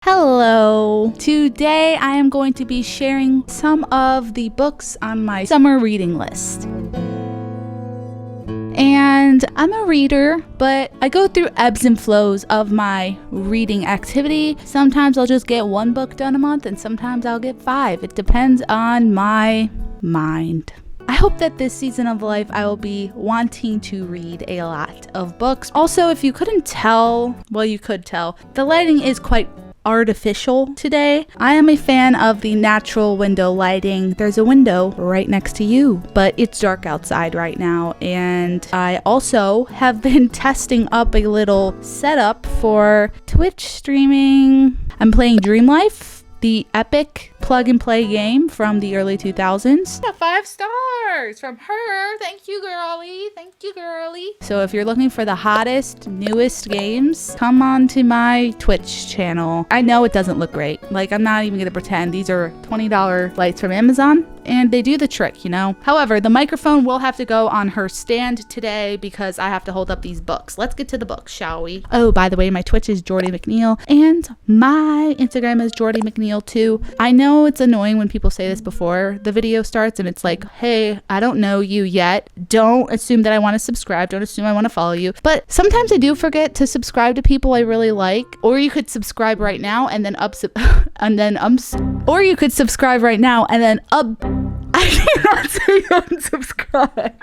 Hello! Today I am going to be sharing some of the books on my summer reading list. And I'm a reader, but I go through ebbs and flows of my reading activity. Sometimes I'll just get one book done a month and sometimes I'll get 5. It depends on my mind. I hope that this season of life I will be wanting to read a lot of books. Also, if you couldn't tell, well, you could tell, the lighting is quite artificial today. I am a fan of the natural window lighting. There's a window right next to you, but it's dark outside right now. And I also have been testing up a little setup for Twitch streaming. I'm playing Dream Life, the epic plug and play game from the early 2000s. 5 stars from her. Thank you, girly. Thank you, girly. So if you're looking for the hottest, newest games, come on to my Twitch channel. I know it doesn't look great. Like, I'm not even gonna pretend. These are $20 lights from Amazon and they do the trick, you know? However, the microphone will have to go on her stand today because I have to hold up these books. Let's get to the books, shall we? Oh, by the way, my Twitch is Jordy McNeil and my Instagram is Jordy McNeil too. I know it's annoying when people say this before the video starts and it's like, hey, I don't know you yet. Don't assume that I want to subscribe. Don't assume I want to follow you. But sometimes I do forget to subscribe to people I really like. Or you could subscribe right now and then or you could subscribe right now and then I cannot say unsubscribe.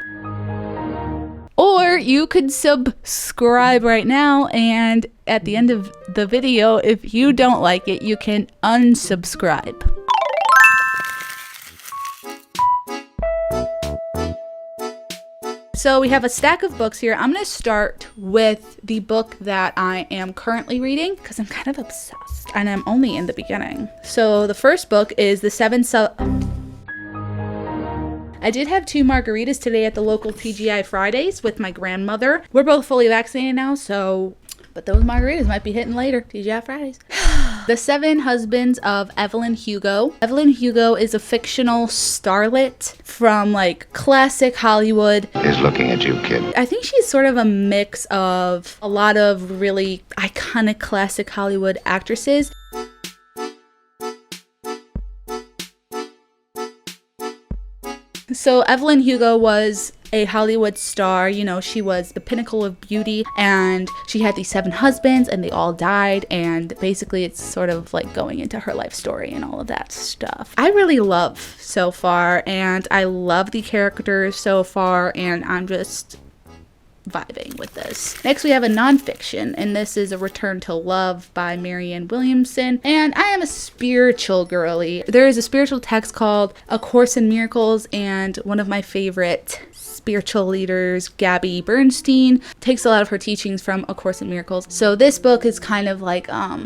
Or you could subscribe right now and at the end of the video, if you don't like it, you can unsubscribe. So we have a stack of books here. I'm going to start with the book that I am currently reading because I'm kind of obsessed and I'm only in the beginning. So the first book is I did have 2 margaritas today at the local TGI Fridays with my grandmother. We're both fully vaccinated now, but those margaritas might be hitting later. TGI Fridays. The 7 Husbands of Evelyn Hugo. Evelyn Hugo is a fictional starlet from like classic Hollywood. He's looking at you, kid. I think she's sort of a mix of a lot of really iconic classic Hollywood actresses. So Evelyn Hugo was a Hollywood star. You know, she was the pinnacle of beauty and she had these 7 husbands and they all died, and basically it's sort of like going into her life story and all of that stuff. I really love so far and I love the characters so far and I'm just vibing with this. Next we have a nonfiction, and this is A Return to Love by Marianne Williamson, and I am a spiritual girly. There is a spiritual text called A Course in Miracles, and one of my favorite spiritual leaders, Gabby Bernstein, takes a lot of her teachings from A Course in Miracles. So this book is kind of like, I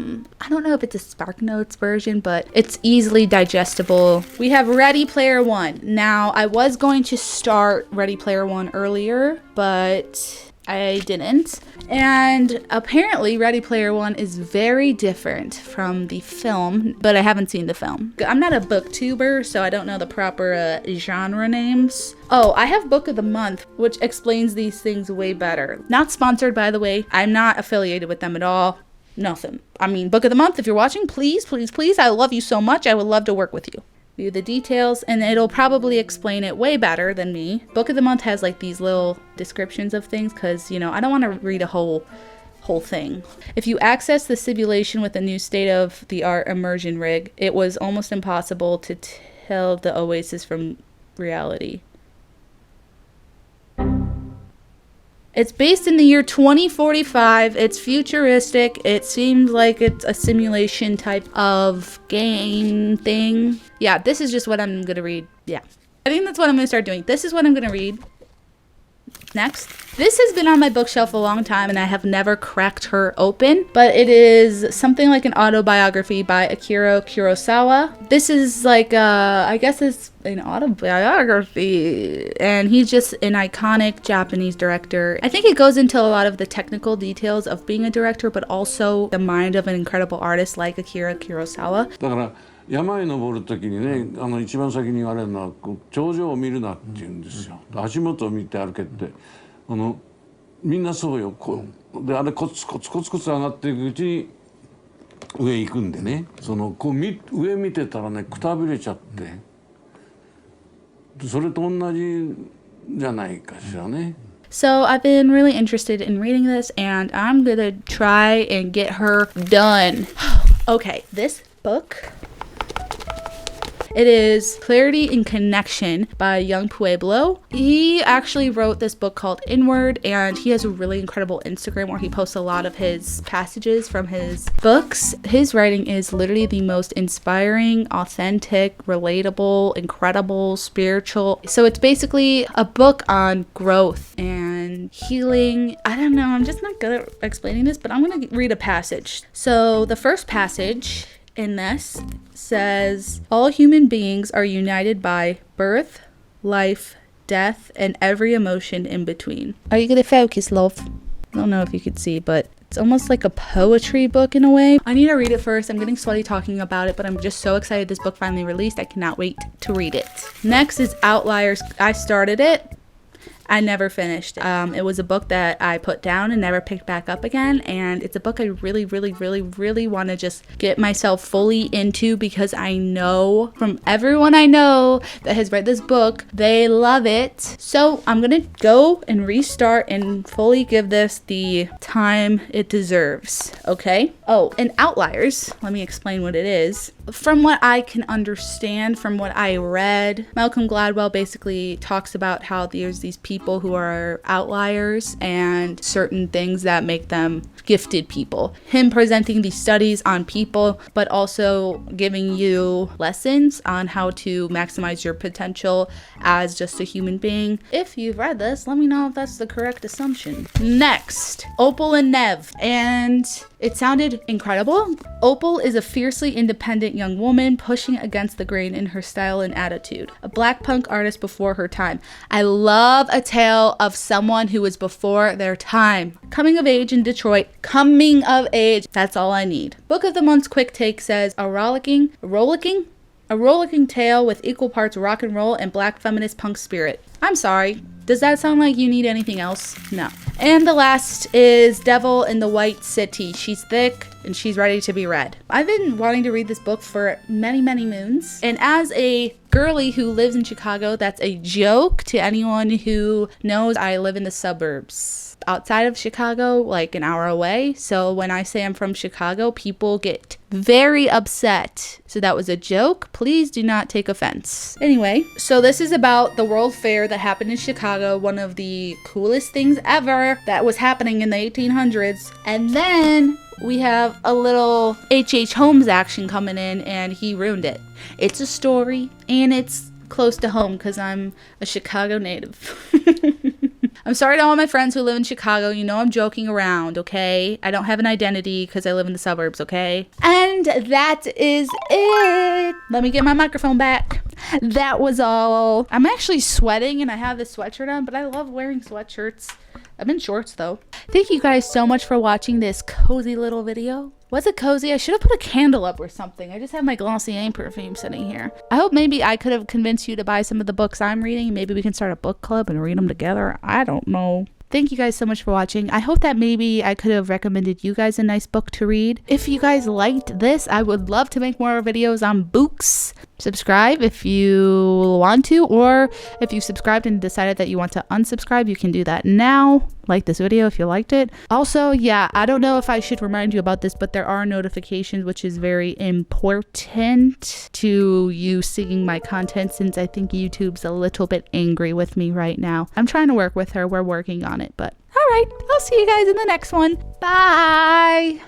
don't know if it's a Spark Notes version, but it's easily digestible. We have Ready Player One. Now, I was going to start Ready Player One earlier, but I didn't. And apparently Ready Player One is very different from the film, but I haven't seen the film. I'm not a booktuber, so I don't know the proper genre names. Oh, I have Book of the Month, which explains these things way better. Not sponsored, by the way. I'm not affiliated with them at all. Nothing. I mean, Book of the Month, if you're watching, please, please, please, I love you so much. I would love to work with you. View the details, and it'll probably explain it way better than me. Book of the Month has like these little descriptions of things because, you know, I don't want to read a whole thing. If you access the simulation with a new state-of-the-art immersion rig, it was almost impossible to tell the oasis from reality. It's based in the year 2045. It's futuristic. It seems like it's a simulation type of game thing. Yeah, this is just what I'm gonna read. Yeah. I think that's what I'm gonna start doing. This is what I'm gonna read next. This has been on my bookshelf a long time and I have never cracked her open, but it is something like an autobiography by Akira Kurosawa. This is like, I guess it's an autobiography, and he's just an iconic Japanese director. I think it goes into a lot of the technical details of being a director, but also the mind of an incredible artist like Akira Kurosawa. 山へ登る時にね、一番先に言われるのは頂上を見るなって言うんですよ。足元を見て歩けって、みんなそうよ。であれコツコツコツコツ上がっていくうちに上行くんでね、そのこう上見てたらねくたびれちゃって、それと同じじゃないかしらね。So I've been really interested in reading this, and I'm gonna try and get her done. Okay, this book, it is Clarity and Connection by 𝕤𝕤𝕤𝕤𝕤. He actually wrote this book called Inward, and he has a really incredible Instagram where he posts a lot of his passages from his books. His writing is literally the most inspiring, authentic, relatable, incredible, spiritual. So it's basically a book on growth and healing. I don't know, I'm just not good at explaining this, but I'm gonna read a passage. So the first passage in this says, all human beings are united by birth, life, death, and every emotion in between. Are you gonna focus, love? I don't know if you could see, but it's almost like a poetry book in a way. I need to read it first. I'm getting sweaty talking about it, but I'm just so excited this book finally released. I cannot wait to read it. Next is Outliers. I started it. I never finished. It was a book that I put down and never picked back up again, and it's a book I really want to just get myself fully into, because I know from everyone I know that has read this book, they love it. So I'm gonna go and restart and fully give this the time it deserves, okay? Oh, and Outliers, let me explain what it is. From what I can understand, from what I read, Malcolm Gladwell basically talks about how there's these people who are outliers and certain things that make them gifted people. Him presenting these studies on people, but also giving you lessons on how to maximize your potential as just a human being. If you've read this, let me know if that's the correct assumption. Next, Opal and Nev, and it sounded incredible. Opal is a fiercely independent young woman pushing against the grain in her style and attitude. A black punk artist before her time. I love a tale of someone who was before their time. Coming of age in Detroit. Coming of age. That's all I need. Book of the Month's quick take says, a rollicking tale with equal parts rock and roll and black feminist punk spirit. I'm sorry. Does that sound like you need anything else? No. And the last is Devil in the White City. She's thick and she's ready to be read. I've been wanting to read this book for many moons. And as a girly who lives in Chicago, that's a joke to anyone who knows I live in the suburbs. Outside of Chicago, like an hour away. So when I say I'm from Chicago, people get very upset. So that was a joke. Please do not take offense. Anyway, so this is about the World Fair that happened in Chicago, one of the coolest things ever that was happening in the 1800s. And then we have a little H.H. Holmes action coming in, and he ruined it. It's a story, and it's close to home because I'm a Chicago native. I'm sorry to all my friends who live in Chicago. You know I'm joking around, okay? I don't have an identity because I live in the suburbs, okay? And that is it. Let me get my microphone back. That was all. I'm actually sweating and I have this sweatshirt on, but I love wearing sweatshirts. I'm in shorts though. Thank you guys so much for watching this cozy little video. Was it cozy? I should have put a candle up or something. I just have my Glossier perfume sitting here. I hope maybe I could have convinced you to buy some of the books I'm reading. Maybe we can start a book club and read them together. I don't know. Thank you guys so much for watching. I hope that maybe I could have recommended you guys a nice book to read. If you guys liked this, I would love to make more videos on books. Subscribe if you want to, or if you subscribed and decided that you want to unsubscribe, you can do that now. Like this video if you liked it. Also, yeah, I don't know if I should remind you about this, but there are notifications, which is very important to you seeing my content, since I think YouTube's a little bit angry with me right now. I'm trying to work with her. We're working on it, but all right, I'll see you guys in the next one. Bye.